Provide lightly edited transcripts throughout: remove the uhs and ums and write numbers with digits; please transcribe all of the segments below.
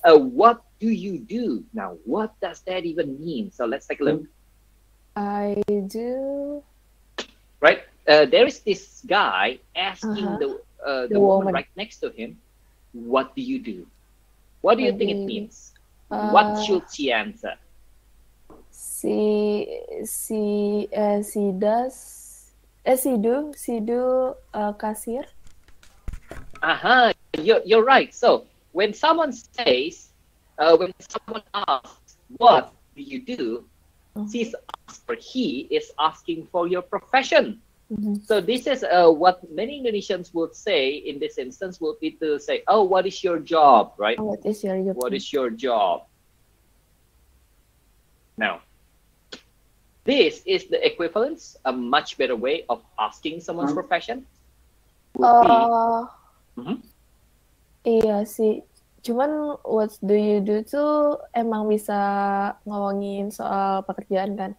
What do you do? Now, what does that even mean? So let's take a look. I do. Right? There is this guy asking the woman right next to him, what do you do? What do you think it means? What should she answer? She do kasir. You're right. So when someone says, when someone asks, what do you do? She's asked, or he is asking for your profession. So this is what many Indonesians would say in this instance would be to say, oh, what is your job, right? What is your job? What is your job? Now, this is the equivalence, a much better way of asking someone's profession would be. Iya sih, cuman what do you do tuh emang bisa ngomongin soal pekerjaan kan,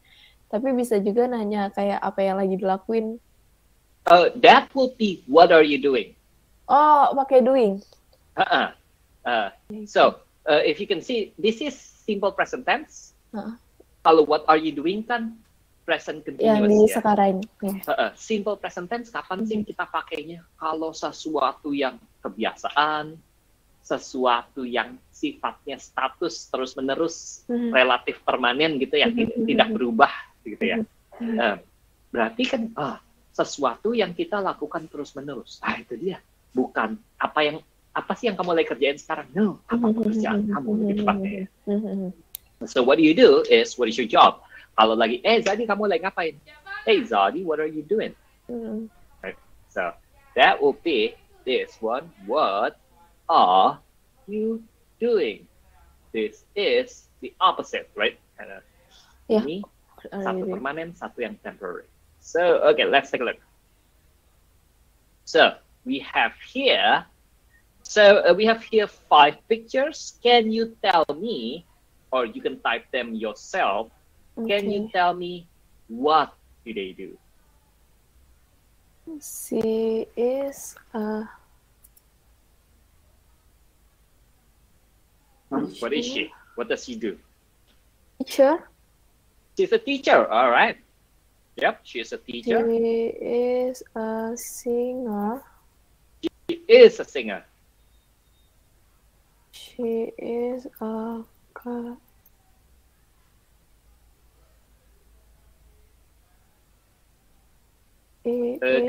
tapi bisa juga nanya kayak apa yang lagi dilakuin. That would be what are you doing? Oh, pakai doing. So if you can see, this is simple present tense. Kalau what are you doing kan present continuous yang di sekarang. Simple present tense kapan sih kita pakainya? Kalau sesuatu yang kebiasaan, sesuatu yang sifatnya status terus menerus, relatif permanen gitu ya, tidak berubah gitu ya. Berarti kan sesuatu yang kita lakukan terus menerus. Itu dia. Bukan apa sih yang kamu lagi kerjain sekarang? No, apa pekerjaan kamu lebih tepatnya ya. So what do you do is, what is your job? Kalau lagi, Zadi kamu lagi ngapain? Hey Zadi, what are you doing? Right. So that will be this one. What are you doing? This is the opposite, right? Ini satu permanen, satu yang temporary. So okay, let's take a look. So we have here. We have here 5 pictures. Can you tell me? Or you can type them yourself. Can you tell me what do they do? She is what is she? What does she do? Teacher. She's a teacher. All right. Yep, she is a teacher. She is a singer. She is a singer. She is a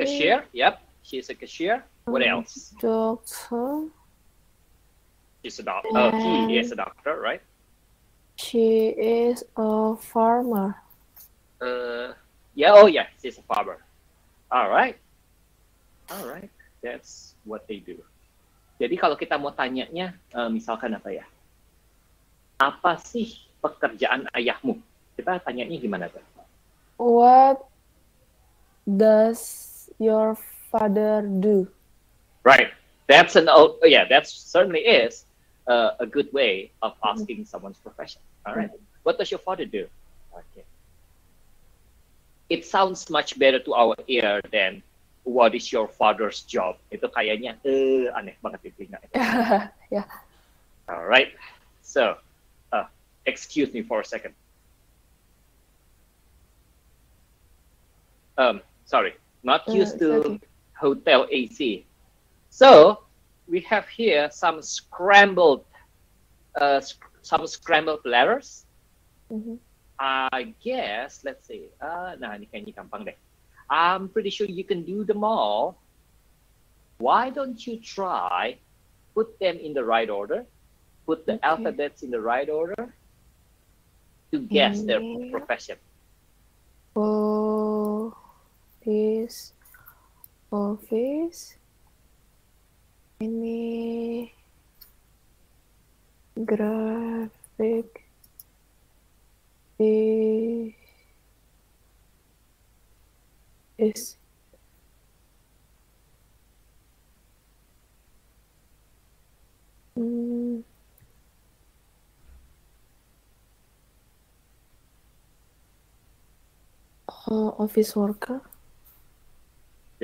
cashier. Yep, she's a cashier. What else? Doctor. She's a doctor. He is a doctor, right? She is a farmer. Yeah. Oh, yeah. She's a farmer. All right. That's what they do. Jadi kalau kita mau tanyanya, misalkan apa ya? Apa sih pekerjaan ayahmu? Kita tanyanya gimana tuh? What does your father do? Right. That certainly is a good way of asking someone's profession. All right. What does your father do? Okay. It sounds much better to our ear than what is your father's job. Itu kayaknya aneh banget di telinga. Yeah. All right. So, excuse me for a second. Sorry, not used to hotel AC. So we have here some scrambled letters. I guess, let's see. Nah, ini kayaknya gampang deh. I'm pretty sure you can do them all. Why don't you try, put them in the right order, put the alphabets in the right order to guess their profession. Office. Ini graphic is office worker.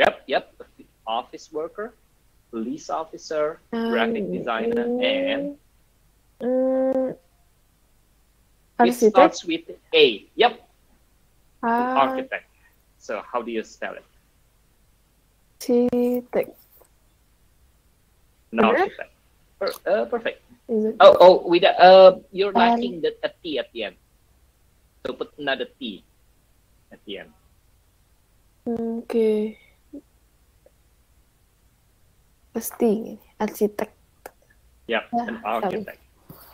Yep. Office worker, police officer, graphic designer, and It starts with A. Yep. Ah, Architect. So how do you spell it? architect. An Bener? architect. Perfect. Is it? Oh, with you're lacking a T at the end. So put another T at the end. Okay. Pasti architect. Yep, Yeah, an architect.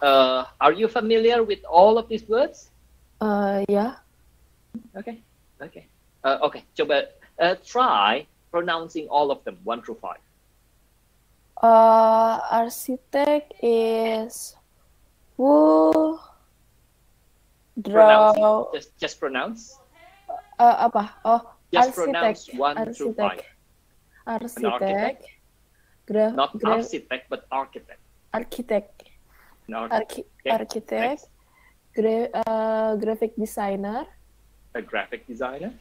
Are you familiar with all of these words? Yeah. Okay. Okay. Coba try pronouncing all of them 1 through 5. Architect is who Pronounce draw it. Just pronounce. apa? Oh, Just architect. pronounce 1 through 5. Architect. Not architect, but architect. Architect. An architect. Okay. Architect. Graphic designer. A graphic designer.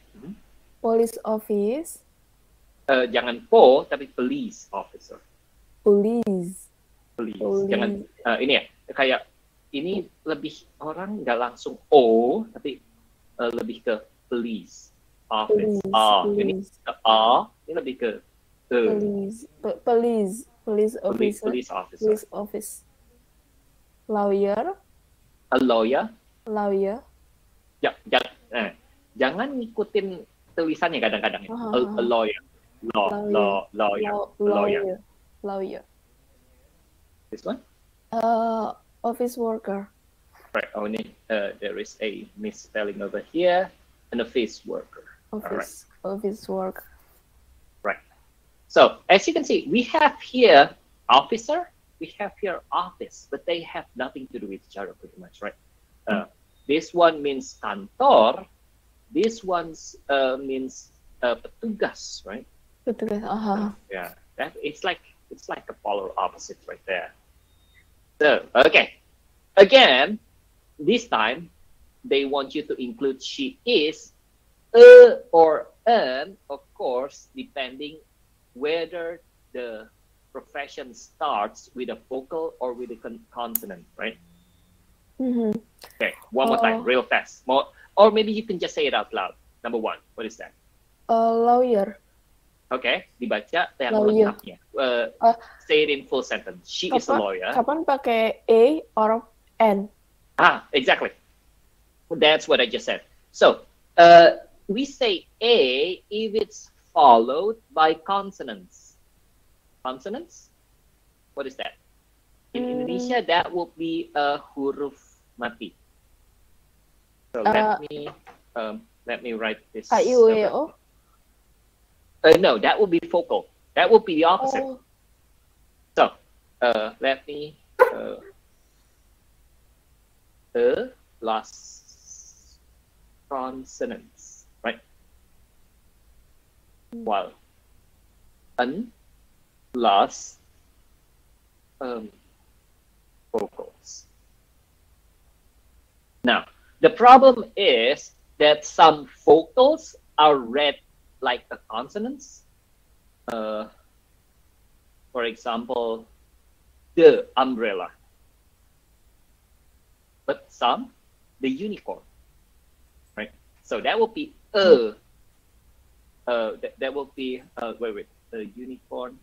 Police office. Jangan po, tapi police officer. Police. Jangan ini ya, kayak ini lebih orang nggak langsung O, tapi lebih ke police office. Ini ke A, ini lebih ke Police officer. Police office. Lawyer. A lawyer. Ya, jangan ngikutin tulisannya kadang-kadang. A lawyer. Lawyer. This one? Office worker. Right. Oh, there is a misspelling over here. An office worker. Office worker. Right. So as you can see, we have here officer, we have here office, but they have nothing to do with each other pretty much, right? This one means kantor. This one means petugas, right? Petugas. Yeah. It's like a polar opposite right there. So okay. Again, this time they want you to include she is, a or an, of course, depending whether the profession starts with a vocal or with a consonant, right? Okay, one more time, real fast. Or maybe you can just say it out loud. Number 1, what is that? Lawyer. Okay, dibaca yang Lawyer. lengkapnya. Say it in full sentence. She is a lawyer. Kapan pakai A or N? Exactly. That's what I just said. So, we say A if it's followed by consonants. Consonants? What is that? In Indonesia, that would be a huruf mati. So let me write this. A, I, U, E, O? No, that would be vocal. That would be the opposite. So, let me plus consonants, right? While an plus vocals. Now, the problem is that some vocals are read like a consonants. For example, the umbrella. But some, the unicorn, right? So that will be that will be wait, a unicorn,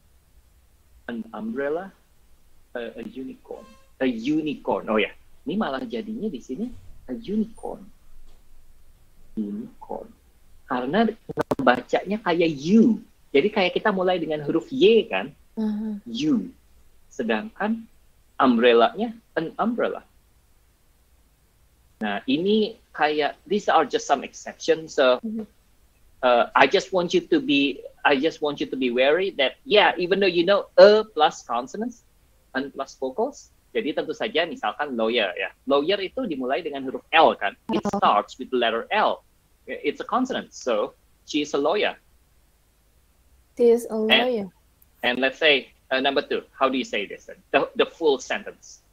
an umbrella, a unicorn. Oh ya, ini malah jadinya di sini a unicorn. Karena bacanya kayak U. Jadi kayak kita mulai dengan huruf Y kan? U. Sedangkan umbrella-nya an umbrella. Nah, ini kayak these are just some exceptions. So I just want you to be wary that even though you know a plus consonants and plus vocals, jadi tentu saja misalkan lawyer ya. Lawyer itu dimulai dengan huruf L kan? It starts with the letter L. It's a consonant. So she is a lawyer. She is a lawyer. And let's say number 2. How do you say this? The full sentence.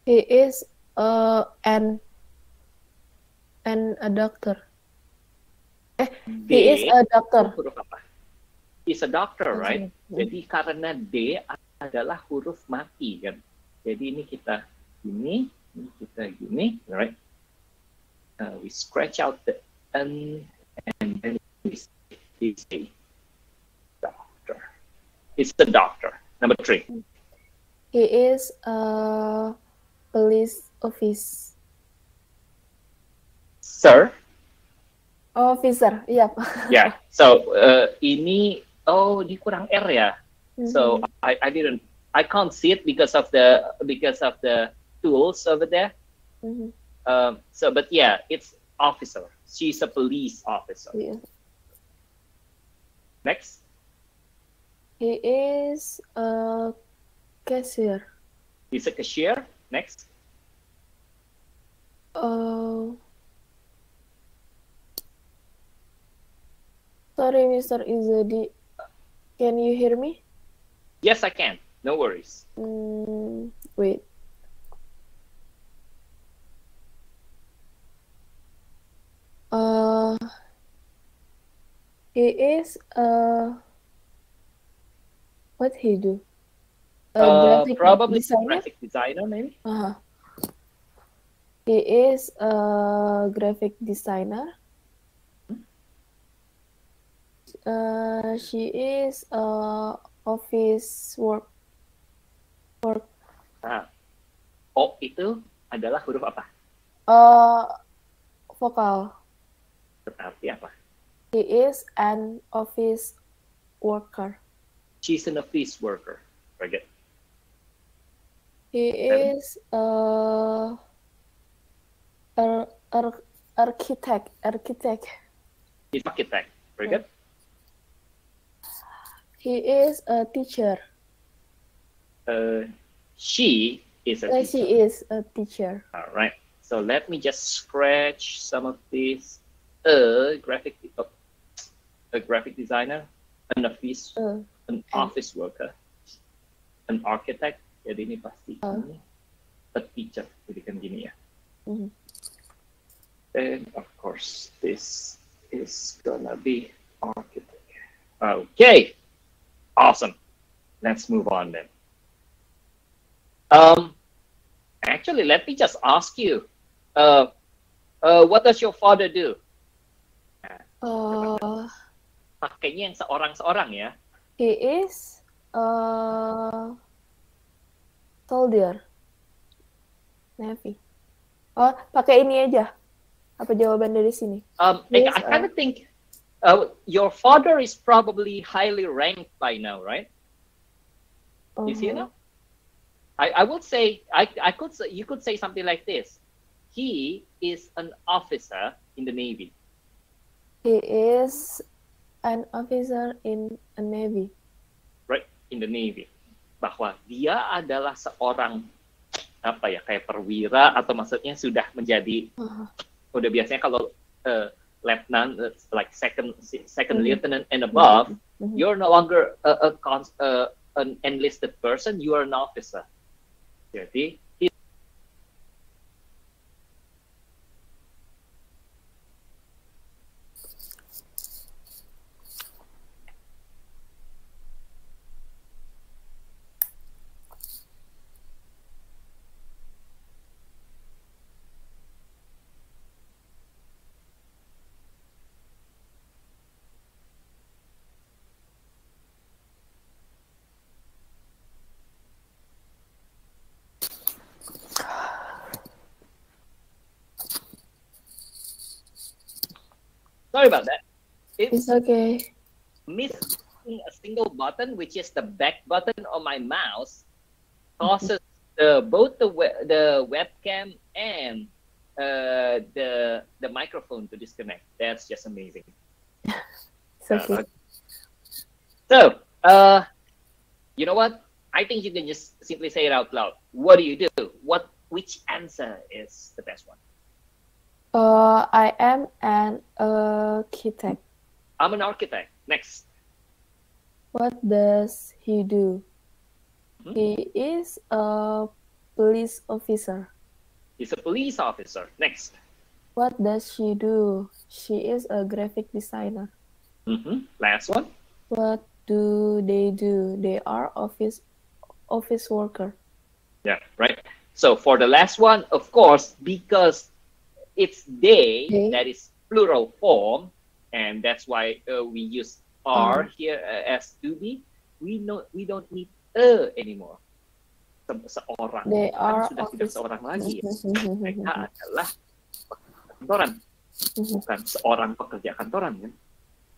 He is a doctor. He is a doctor. Huruf apa? He's a doctor, right? Jadi karena D adalah huruf mati kan. Jadi ini kita gini, right? We scratch out the N, and then we say doctor. It's the doctor. Number 3. He is a police office. Sir. Officer, yep. Yeah. So ini di kurang R ya. So I can't see it because of the tools over there. But yeah, it's officer. She's a police officer. Yeah. Next. He is a cashier. He's a cashier. Next. Sorry, Mr. Izadi. Can you hear me? Yes, I can. No worries. Wait. He is what he do? Probably designer? graphic designer, maybe. He is a graphic designer. She is office work. O itu adalah huruf apa? Vokal. Berarti apa? He is an office worker. She's an office worker. Very good. He is architect. He's architect. Very good. He is a teacher. She is a teacher. She is a teacher. All right. So let me just scratch some of these. A graphic designer, an office worker, an architect. Jadi ini pasti ini. A teacher. Jadi kan gini ya. And of course, this is gonna be architect. Okay. Awesome. Let's move on then. Actually, let me just ask you. What does your father do? Pakainya yang seorang-seorang ya. He is soldier. Navy. Pakai ini aja. Apa jawaban dari sini? I kind of think your father is probably highly ranked by now, right? Is he now? I would say you could say something like this. He is an officer in the Navy. He is an officer in a Navy. Right, in the Navy. Bahwa dia adalah seorang apa ya, kayak perwira atau maksudnya sudah menjadi udah biasanya kalau lieutenant, like second lieutenant and above, you're no longer an enlisted person, you are an officer. Jadi sorry about that. It's okay. Missing a single button, which is the back button on my mouse, causes both the webcam and the microphone to disconnect. That's just amazing. It's okay. So, you know what? I think you can just simply say it out loud. What do you do? Which answer is the best one? I am an architect. I'm an architect. Next. What does he do? He is a police officer. He's a police officer. Next. What does she do? She is a graphic designer. Last one. What do? They are office worker. Yeah, right. So for the last one, of course, because it's they Okay. that is plural form, and that's why we use are here as to be. We don't need anymore. Seorang They kan are sudah tidak office. seorang lagi ya. Mereka adalah kantoran, bukan seorang pekerja kantoran kan.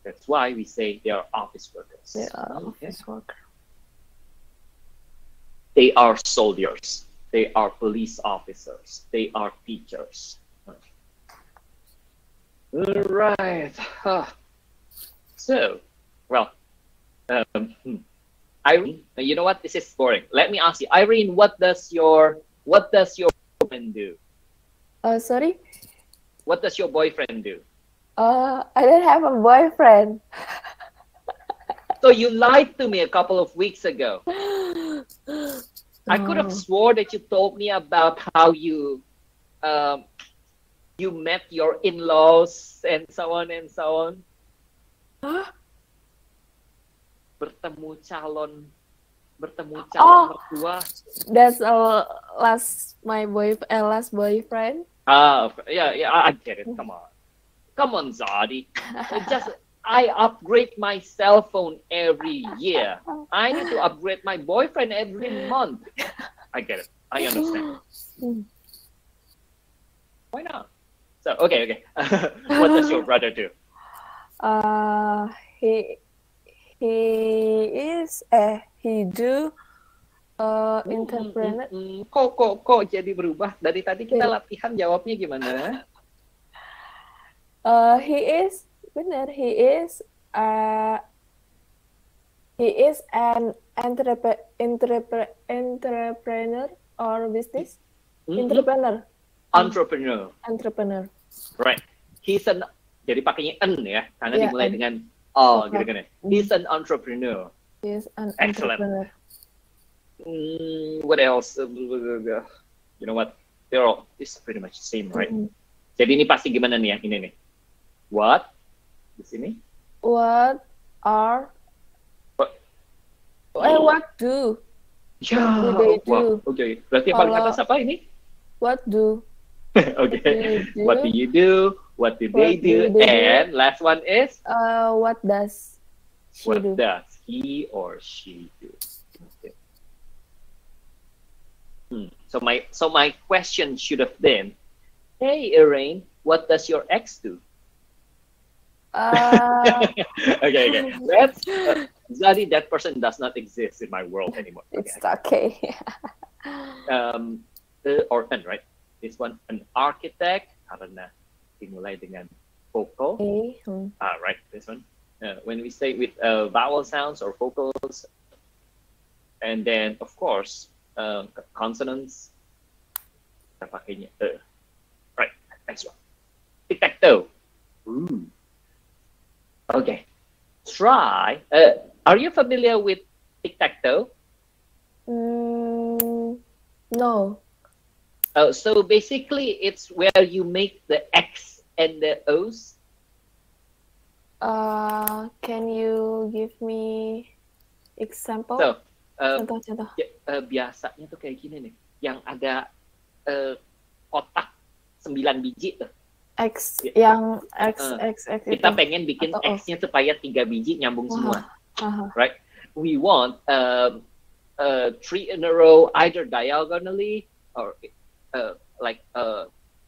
That's why we say they are office workers. They are Okay. office worker. They are soldiers. They are police officers. They are teachers. All right. So, well, Irene, you know what? This is boring. Let me ask you, Irene, what does your boyfriend do? Sorry? What does your boyfriend do? I don't have a boyfriend. So you lied to me a couple of weeks ago. I could have swore that you told me about how you met your in-laws and so on and so on. Huh? Bertemu calon mertua. That's last boyfriend. Yeah, I get it. Come on, Zadi. I upgrade my cell phone every year. I need to upgrade my boyfriend every month. I get it. I understand. Why not? So, okay. What does your brother do? He do entrepreneur. Kok jadi berubah? Dari tadi kita latihan jawabnya gimana? He is an entrepreneur or business entrepreneur. Right. Jadi pakainya ya, karena dimulai dengan gitu kan ya. He's an entrepreneur. He's an Excellent. entrepreneur. What else? You know what? This is pretty much the same, right? Jadi ini pasti gimana nih yang ini nih? What? Di sini? What do? Ya, What do they do? Oke. Berarti yang paling atas apa ini? What do? Okay. What do you do? What do they do? And last one is? What does she do? What does he or she do? Okay. So my question should have been, hey, Elaine, what does your ex do? Okay. Let's Zadi, that person does not exist in my world anymore. It's okay. Or an, right? This one, an architect, karena dimulai dengan vocal. Right, this one. When we say with vowel sounds or vocals, and then of course consonants, kita pakainya Right, next one. Tic-tac-toe. Ooh. Okay. Try. Are you familiar with tic-tac-toe? No. So basically, it's where you make the X and the O's. Can you give me example? So, contoh. biasanya tuh kayak gini nih, yang ada kotak 9 biji tuh. X, yang X Kita itu. pengen bikin X-nya supaya 3 biji nyambung semua, right? We want 3 in a row, either diagonally or like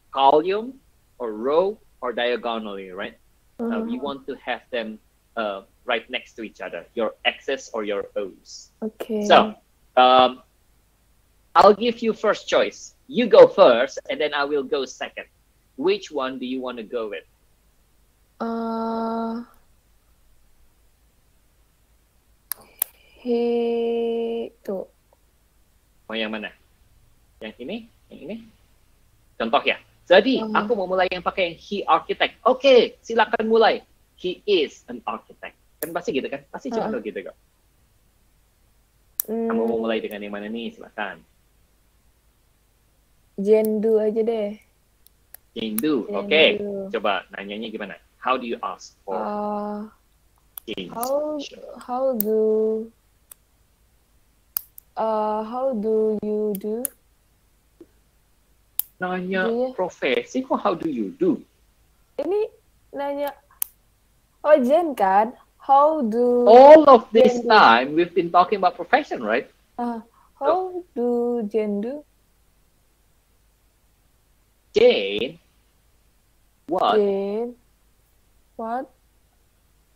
column or row or diagonally, right? We want to have them right next to each other, your X's or your O's. Okay. So, I'll give you first choice. You go first, and then I will go second. Which one do you want to go with? Tuh. Mau yang mana? Yang ini? Yang ini? Contoh ya. Jadi, aku mau mulai yang pakai he architect. Oke, silakan mulai. He is an architect. Kan pasti gitu kan? Pasti cuma gitu kok. Kamu mau mulai dengan yang mana nih? Silakan. Jendu aja deh. Jendu. Oke. Coba nanyanya gimana? How do you ask for change? How do you do? Nanya Iya. profesi kok how do you do? Ini nanya, oh Jen kan? How do All of this Jen do? time we've been talking about profession, right? How do Jen do? Jane, what? Jane, what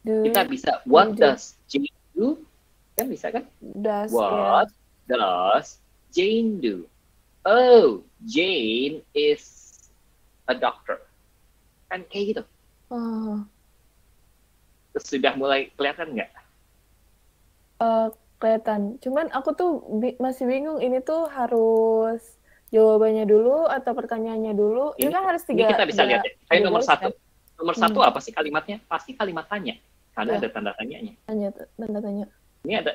do Kita bisa, you what do? does Jane do? Kan bisa kan? Does, What does Jane do? Oh, Jane is a doctor. Kan kayak gitu. Terus sudah mulai kelihatan nggak? Kelihatan. Cuman aku tuh masih bingung, ini tuh harus jawabannya dulu atau pertanyaannya dulu. Ini kan harus Ini kita bisa lihat ya. Kayak nomor garis, satu. kan? Nomor satu apa sih kalimatnya? Pasti kalimat tanya. Karena ada tanda tanyanya. Tanda tanya.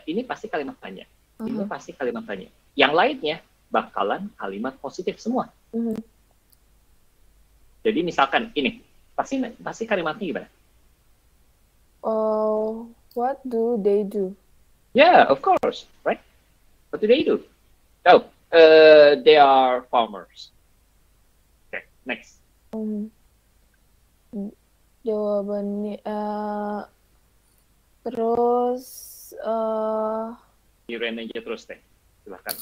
Ini pasti kalimat tanya. Ini pasti kalimat tanya. Yang lainnya bakalan kalimat positif semua. Jadi misalkan ini, pasti kalimatnya gimana? Oh, what do they do? Yeah, of course, right? What do they do? Oh, they are farmers. Okay, next. Jawabannya terus Kirain aja terus deh. Silahkan.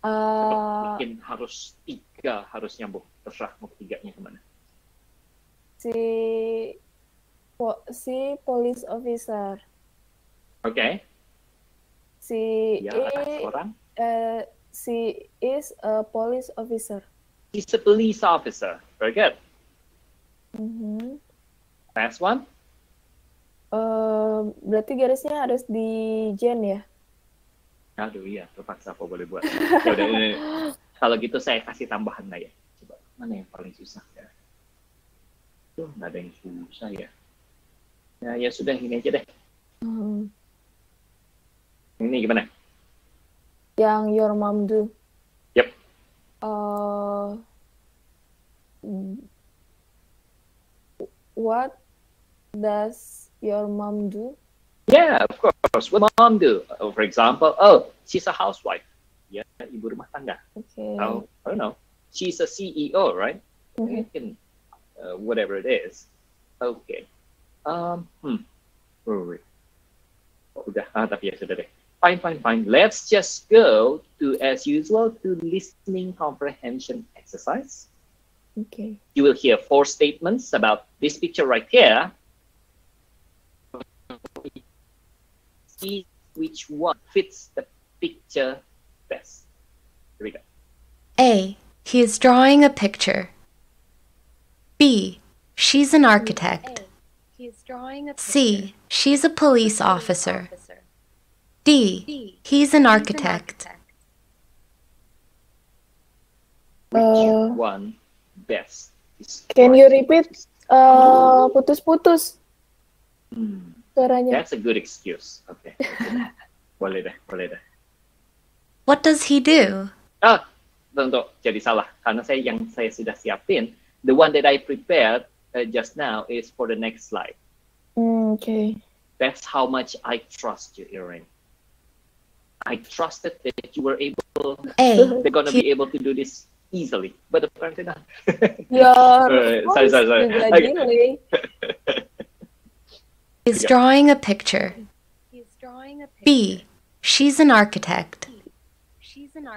Mungkin harus 3 harus nyambung. Terserah mau 3-nya kemana. Si police officer. Okay. She is a police officer. She's a police officer. Very good. Last one. Berarti garisnya harus di Jen ya? Aduh iya, terpaksa apa boleh buat. Ya udah, kalau gitu saya kasih tambahan lah ya. Coba mana yang paling susah ya? Tuh nggak ada yang susah ya. Ya sudah, ini aja deh. Ini gimana? Yang your mom do. Yep. What does your mom do? Yeah, of course. What mom do? For example, she's a housewife. Ya, ibu rumah tangga. Okay. Oh, I don't know. She's a CEO, right? Whatever it is. Okay. Udah, tapi ya sudah deh. Fine. Let's just go to, as usual, to listening comprehension exercise. Okay. You will hear 4 statements about this picture right here. See which one fits the picture best. Here we go. A. He is drawing a picture. B. She's an architect. C. She's a police officer. D. He's an architect. Which one best? Can you repeat? Putus-putus. Suaranya. That's a good excuse. Okay. boleh deh. What does he do? Tentu jadi salah karena saya sudah siapin. The one that I prepared just now is for the next slide. Okay. That's how much I trust you, Irene. I trusted that you were able. They're gonna be able to do this easily, but apparently not. Sorry. Okay. He's drawing a picture. B. She's an architect.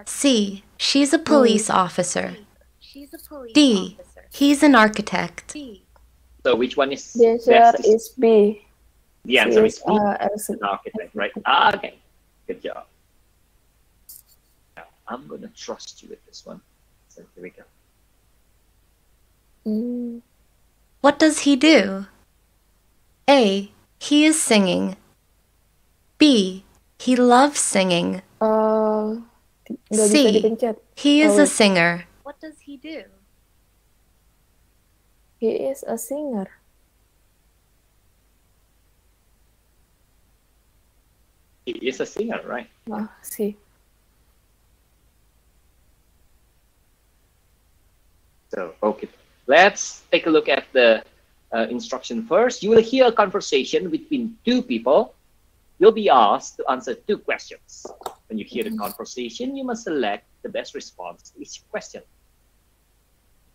C. She's a police officer. D. He's an architect. So which one is the answer best? Is B. The answer is B. An architect, right? Okay. Good job. Now, I'm gonna trust you with this one. So here we go. What does he do? A. He is singing. B. He loves singing. C. He is a singer. What does he do? He is a singer. He is a singer, right? See. So, okay. Let's take a look at the instruction first. You will hear a conversation between 2 people. You'll be asked to answer 2 questions. When you hear the conversation, you must select the best response to each question.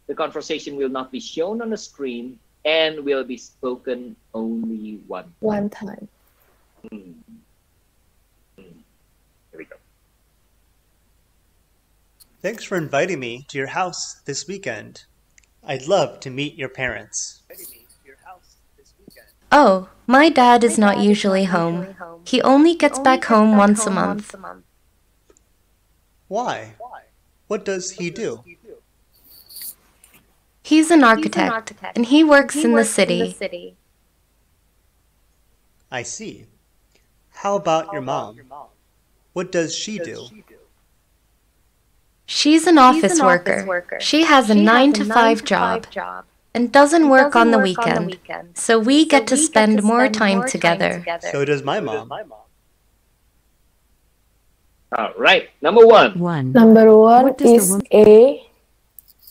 The conversation will not be shown on the screen and will be spoken only one time. Here we go. Thanks for inviting me to your house this weekend. I'd love to meet your parents. Oh, my dad is not usually home. He only gets back home once a month. Why? What does he do? He's an architect, and he works in the city. I see. How about your mom? What does she do? She's an office worker. She has a 9-to-5 job and doesn't work on the weekend, so we get to spend more time together. So does my mom. All right, number one. Number one is A.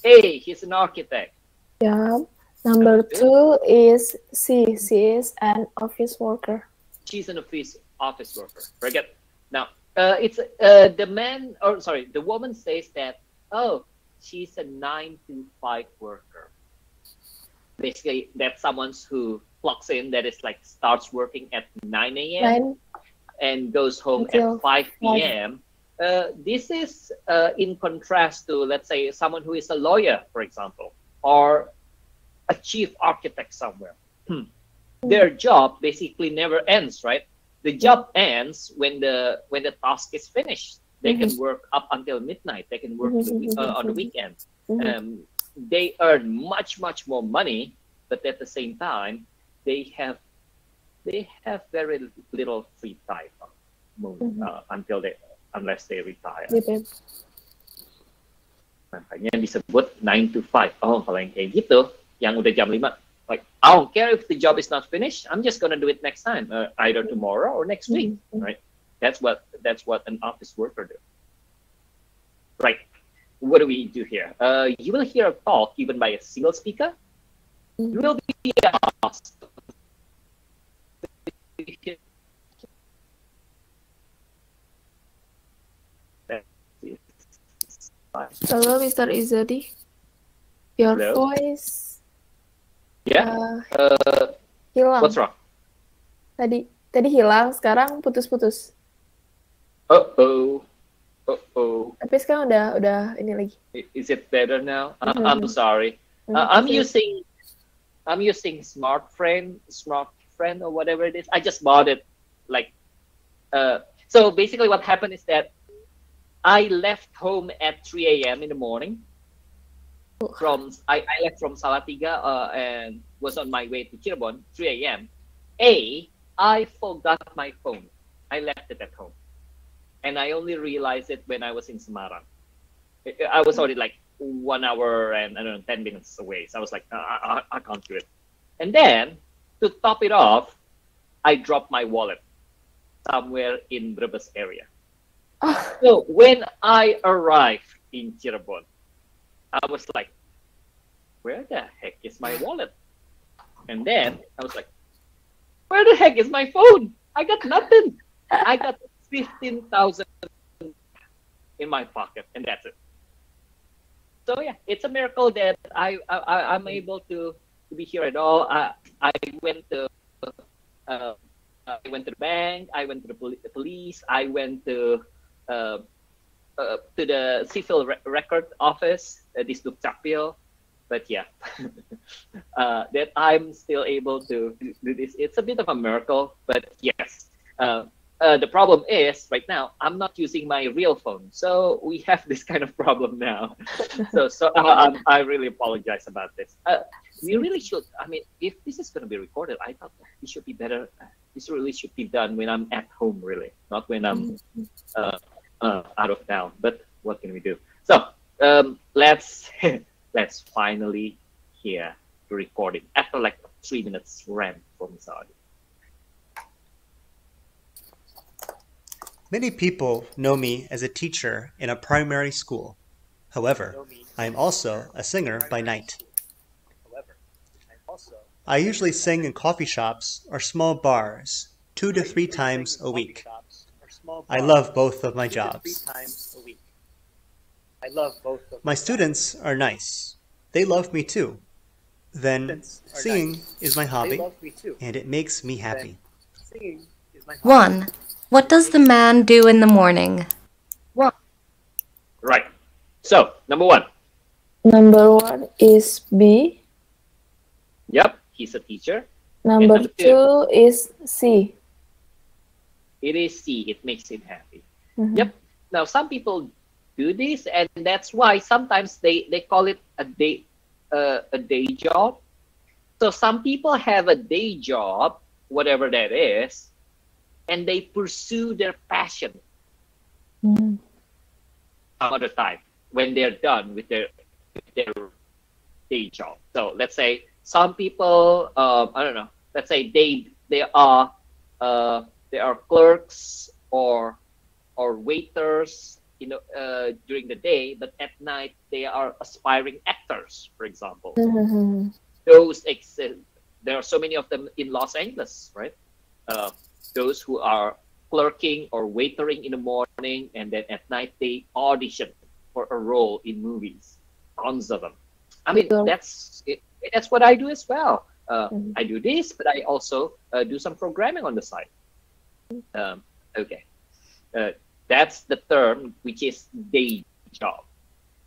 A, he's an architect. Yeah. Number two is C. She is an office worker. She's an office worker. Very good. Now, it's the woman says that, oh, she's a 9-to-5 worker. Basically, that's someone who clocks in, that is like starts working at 9 a.m. and goes home at 5 p.m. This is in contrast to, let's say, someone who is a lawyer, for example, or a chief architect somewhere. Their job basically never ends, right? The job ends when the task is finished. They can work up until midnight. They can work on the weekend. They earn much more money, but at the same time, they have very little free time unless they retire. Makanya disebut 9 to 5. Oh, kalau yang kayak gitu, yang udah jam 5, like, I don't care if the job is not finished. I'm just gonna do it next time, either tomorrow or next week, right? That's what an office worker do. Right. What do we do here? You will hear a talk given by a single speaker. You will be asked. Hello, Mr. Izadi. Your Hello? voice. Yeah. Hilang. What's wrong? Tadi hilang, sekarang putus-putus. Uh-oh. Tapi sekarang udah ini lagi. Is it better now? I'm sorry. I'm using smartphone or whatever it is. I just bought it. So basically what happened is that I left home at 3 a.m. in the morning. I left from Salatiga and was on my way to Cirebon, 3 a.m. I forgot my phone. I left it at home. And I only realized it when I was in Semarang. I was already like 1 hour and 10 minutes away. So I was like, I can't do it. And then to top it off, I dropped my wallet somewhere in Brebes area. So when I arrived in Cirebon, I was like, where the heck is my wallet? And then I was like, where the heck is my phone? I got nothing. I got 15,000 in my pocket, and that's it. So yeah, it's a miracle that I'm able to be here at all. I went to the bank. I went to the police. I went to the civil record office, this Dukcapil. But yeah, that I'm still able to do this. It's a bit of a miracle, but yes. The problem is right now I'm not using my real phone, so we have this kind of problem now. so I really apologize about this. We really should. I mean, if this is going to be recorded, I thought it should be better. This really should be done when I'm at home, really, not when I'm out of town. But what can we do? So let's finally hear the recording after like 3 minutes rant from Saudi. Many people know me as a teacher in a primary school. However, I am also a singer by night. I usually sing in coffee shops or small bars 2 to 3 times a week. I love both of my jobs. My students are nice. They love me too. Then, singing is my hobby, and it makes me happy. 1. What does the man do in the morning? Right. So, number 1. Number 1 is B. Yep, he's a teacher. Number 2 is C. It is C. It makes him happy. Yep. Now, some people do this, and that's why sometimes they call it a day job. So some people have a day job, whatever that is, and they pursue their passion some other time when they're done with their day job. So let's say some people, I don't know. Let's say they are clerks or waiters, during the day, but at night they are aspiring actors, for example. Those exist. There are so many of them in Los Angeles, right? Those who are clerking or waitering in the morning, and then at night they audition for a role in movies. Tons of them. I mean, that's what I do as well. I do this, but I also do some programming on the side. Okay. That's the term, which is day job.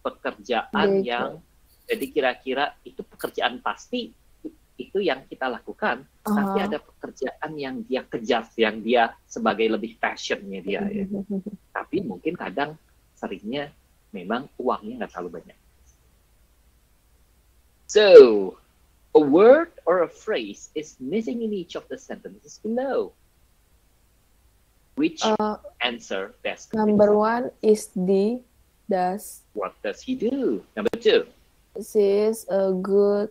Pekerjaan yang, jadi kira-kira itu pekerjaan pasti, itu yang kita lakukan, tapi ada pekerjaan yang dia kejar, yang dia sebagai lebih passionnya dia. Ya. Tapi mungkin kadang seringnya memang uangnya nggak terlalu banyak. So, a word or a phrase is missing in each of the sentences below. Which answer best? Number 1 is D. Does. What does he do? Number 2. She is a good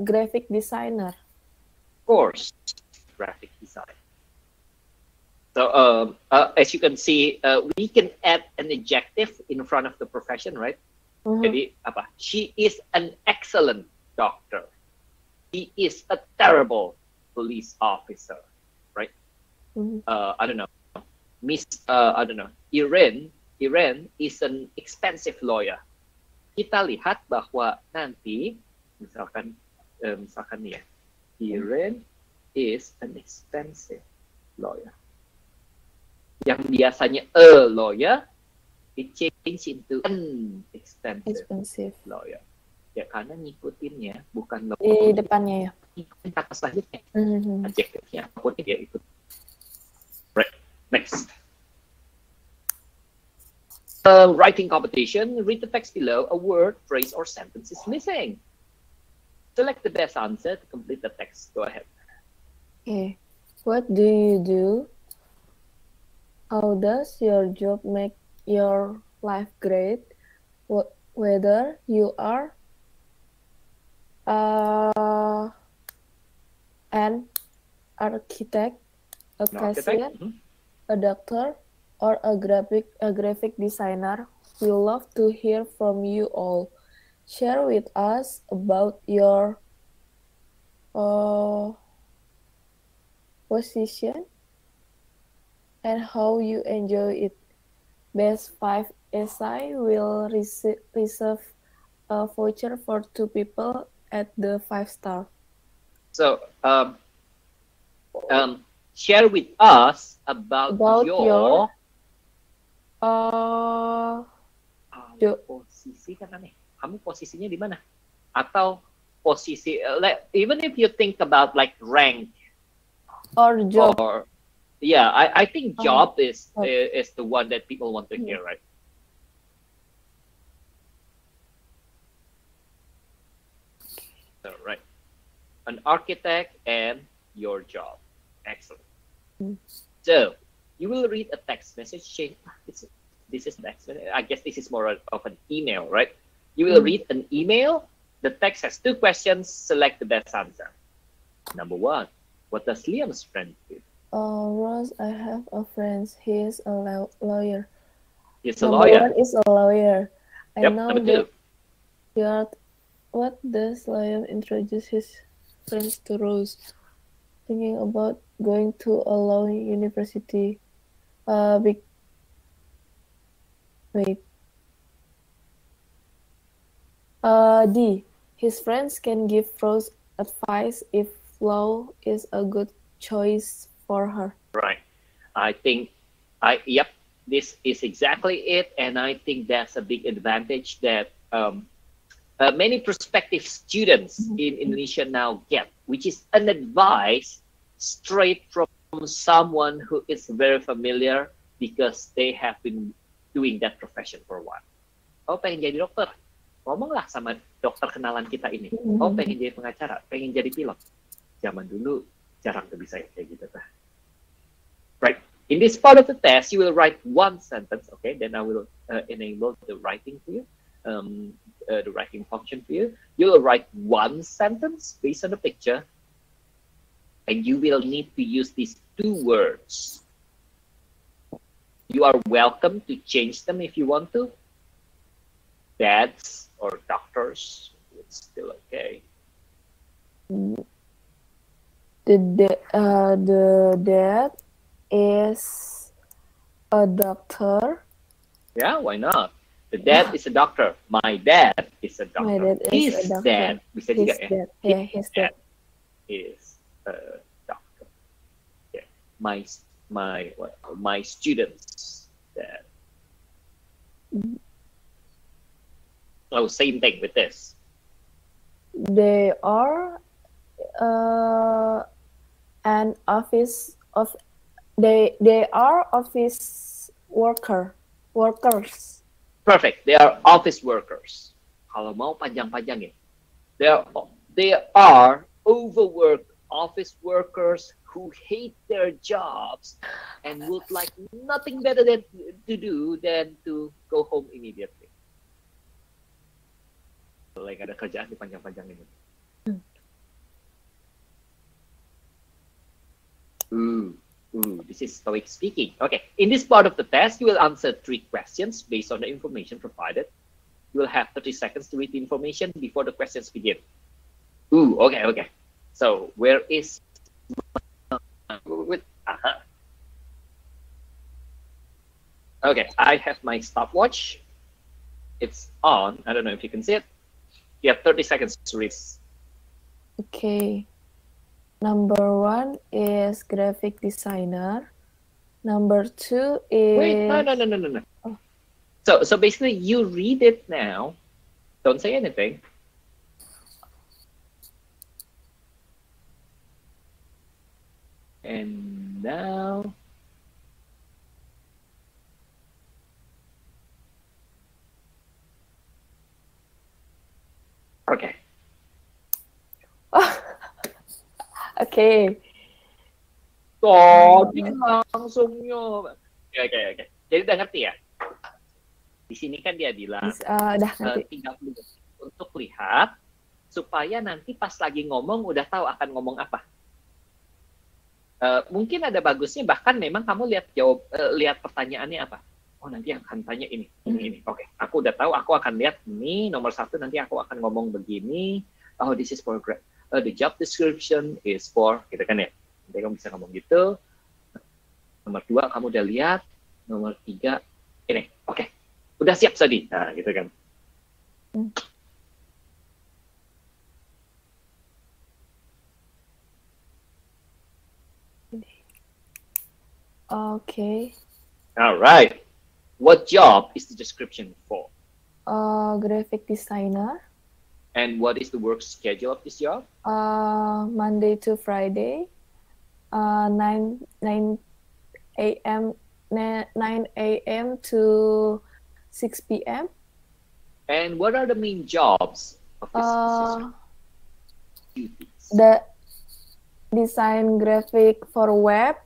graphic designer. Of course, graphic design. So as you can see, we can add an adjective in front of the profession, right? Jadi apa? She is an excellent doctor. He is a terrible police officer, right? I don't know. I don't know. Iran is an expensive lawyer. Kita lihat bahwa nanti, misalkan ya, Iran is an expensive lawyer. Yang biasanya a lawyer, it change into an expensive lawyer. Ya, karena ngikutinnya bukan di depannya ya. Ngikutin kata selanjutnya, adjektifnya, apapun dia ikut. Right, next. Writing competition. Read the text below. A word, phrase, or sentence is missing. Select the best answer to complete the text. Go ahead. Okay. What do you do? How does your job make your life great? Whether you are an architect, a cashier, a doctor, or a graphic designer, we love to hear from you all. Share with us about your position and how you enjoy it. Best 5 essay will reserve a voucher for 2 people at the 5-star. So, share with us about your posisi kan aneh. Kamu posisinya di mana? Atau posisi, even if you think about like rank or job. Or, yeah, I think job is the one that people want to hear, right? So, right. An architect and your job. Excellent. So, you will read a text message chain. This is text. I guess this is more of an email, right? You will read an email. The text has 2 questions. Select the best answer. Number 1. What does Liam's friend do? Rose, I have a friend. He is a lawyer. He's a lawyer. Number 1 is a lawyer. I know number 2. What does Liam introduce his friends to Rose? thinking about going to a law university. Wait. D. His friends can give Rose advice if law is a good choice for her. Right. I think, yep, this is exactly it. And I think that's a big advantage that many prospective students in Indonesia now get, which is an advice straight from someone who is very familiar because they have been doing that profession for a while. Oh, pengen jadi dokter? Ngomonglah sama dokter kenalan kita ini. Oh, pengen jadi pengacara? Pengen jadi pilot? Zaman dulu jarang tuh bisa kayak gitu. Right. In this part of the test, you will write one sentence. Okay, then I will enable the writing for you. The writing function for you. You will write one sentence based on the picture, and you will need to use these two words. You are welcome to change them if you want to. Dads or doctors, it's still okay. The dad is a doctor. Yeah, why not? The dad is a doctor. My dad is a doctor. My dad is a doctor. Dad, bisa juga ya. Yeah, his dad is a doctor. Yeah, my students' dad. So same thing with this. They are an office of they are office workers. Perfect. They are office workers. Kalau mau panjang-panjangin. They are overworked office workers who hate their jobs and would like nothing better than to do than to go home immediately. Like ada kerjaan dipanjang-panjangin. This is TOEIC speaking. Okay, in this part of the test, you will answer 3 questions based on the information provided. You will have 30 seconds to read the information before the questions begin. Okay. So, where is... Okay, I have my stopwatch. It's on. I don't know if you can see it. You have 30 seconds to read. Okay. Number 1 is graphic designer. Number 2 is... Wait, no. Oh. So basically, you read it now. Don't say anything. And now... Okay. Okay. Tadi langsungnya. Oke. Jadi udah ngerti ya? Di sini kan dia bilang Udah ngerti. 30 detik untuk lihat supaya nanti pas lagi ngomong udah tahu akan ngomong apa. Mungkin ada bagusnya bahkan memang kamu lihat pertanyaannya apa. Oh, nanti akan tanya ini. Oke, aku udah tahu aku akan lihat ini nomor 1 nanti aku akan ngomong begini. Oh, this is for the job description is for, gitu kan ya. Nanti kamu bisa ngomong gitu. Nomor 2 kamu udah lihat. Nomor 3 ini. Oke. Udah siap tadi. Nah, gitu kan. Okay. All right. What job is the description for? Graphic designer. And what is the work schedule of this job? Monday to Friday, 9 a.m. to 6 p.m. And what are the main jobs of this duties? The design graphic for web,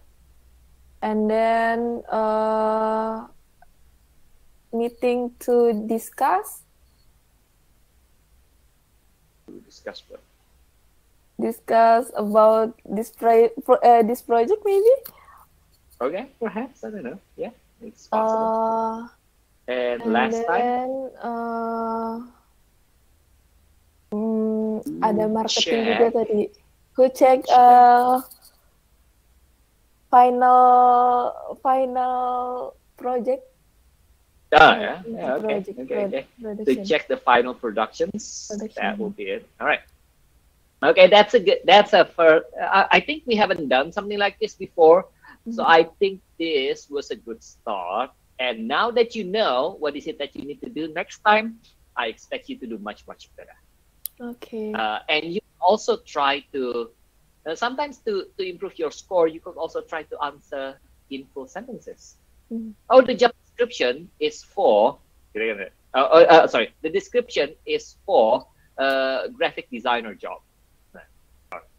and then meeting to discuss. Discuss what? Discuss about this project maybe. Okay, perhaps, I don't know. Yeah, it's possible. And last time? Ada marketing check. juga tadi. Who check final project. Yeah. Okay. To check the final productions. That will be it. All right. Okay, that's a first. I think we haven't done something like this before, so I think this was a good start. And now that you know what is it that you need to do next time, I expect you to do much better. Okay. And you also try to sometimes to improve your score. You could also try to answer in full sentences. Oh, the job description is for. Sorry, the description is for graphic designer job.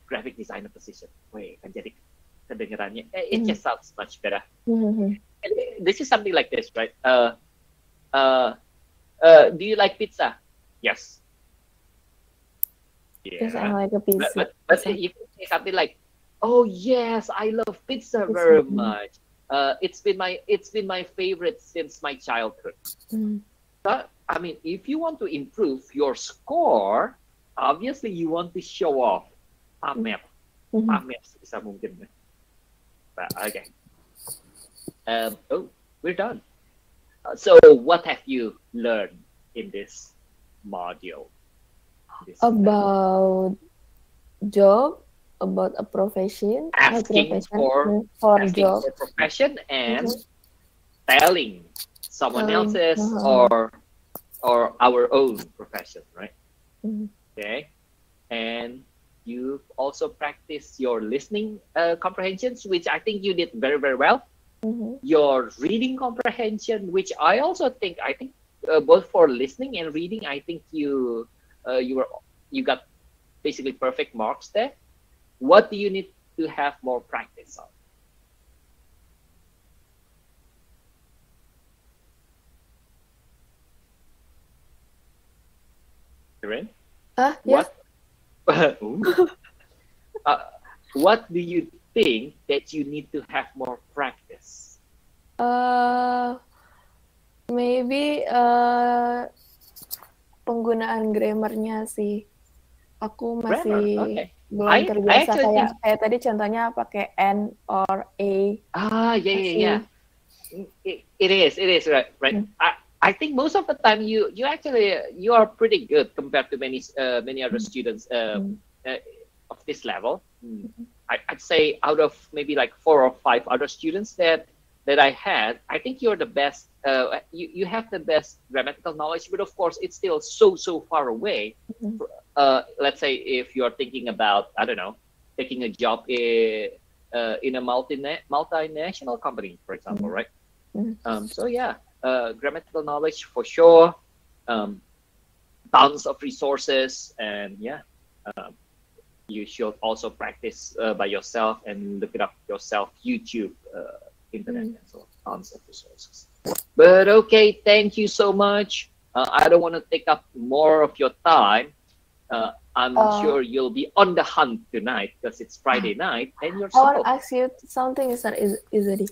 Graphic designer position. Wait, jadi kedengarannya. It just sounds much better. This is something like this, right? Do you like pizza? Yes. Yes, I like a pizza. But you can say something like, "Oh yes, I love pizza very much. It's been my favorite since my childhood." But I mean, if you want to improve your score, obviously you want to show off. Pamer sebisa mungkin. Okay. Oh, we're done. So what have you learned in this module? About job, about a profession, asking for profession, and telling someone else's or our own profession, right? Okay. And you also practice your listening comprehensions, which I think you did very well. Your reading comprehension, which I think both for listening and reading, I think you got basically perfect marks there. What do you need to have more practice on? Karen? Yes. What do you think that you need to have more practice? Maybe penggunaan grammarnya sih. Aku masih belum terbiasa kayak tadi contohnya pakai N or A. Yeah. It is right. I think most of the time you are pretty good compared to many other students of this level. I'd say out of maybe like 4 or 5 other students that I had, I think you're the best. You have the best grammatical knowledge, but of course it's still so far away. Let's say if you're thinking about, I don't know, taking a job in a multinational company, for example, right? So yeah, grammatical knowledge for sure, tons of resources, and yeah, you should also practice by yourself and look it up yourself, YouTube, internet, and so on, tons of resources. But okay, thank you so much. I don't want to take up more of your time. I'm sure you'll be on the hunt tonight because it's Friday night and you're I want to ask you something, is that easily.